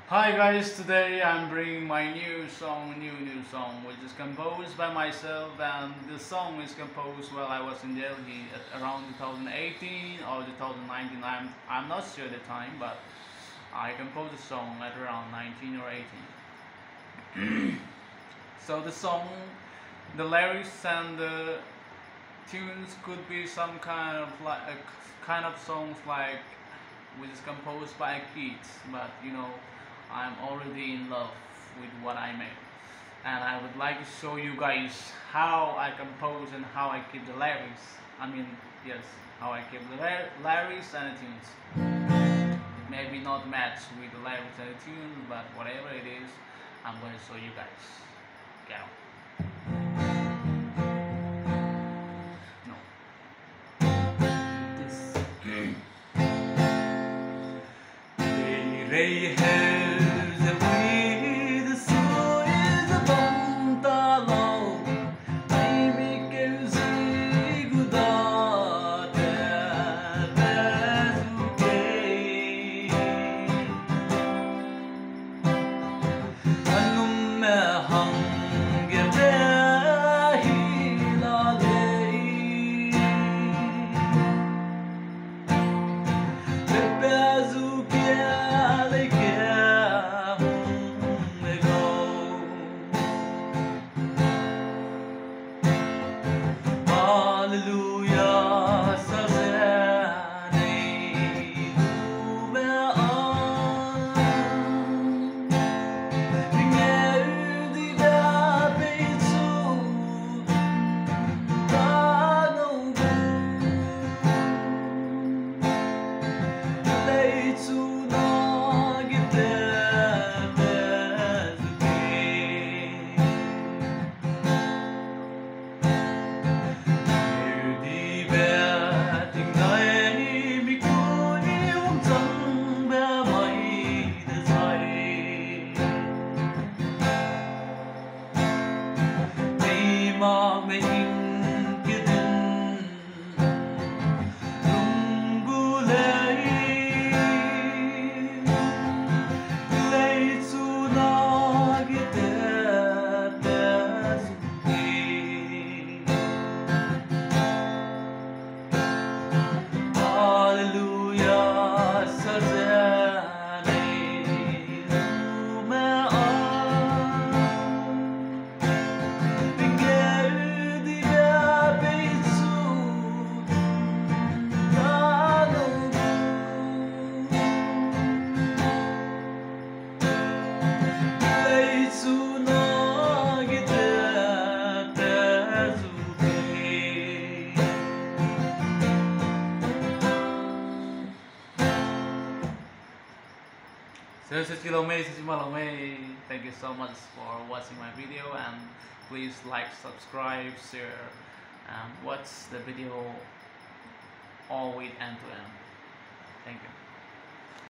Hi guys, today I'm bringing my new song, which is composed by myself, and the song is composed while I was in Delhi at around 2018 or 2019. I'm not sure the time, but I composed the song at around 19 or 18. So the song, the lyrics and the tunes could be some kind of songs like which is composed by kids, but I'm already in love with what I make, and I would like to show you guys how I compose and how I keep the lyrics. I mean, yes, how I keep the lyrics and the tunes. Maybe not match with the lyrics and the tunes, but whatever it is, I'm going to show you guys. Get on. Kedei jehui desui talau desui Thank you so much for watching my video, and please like, subscribe, share, and watch the video all with end to end. Thank you.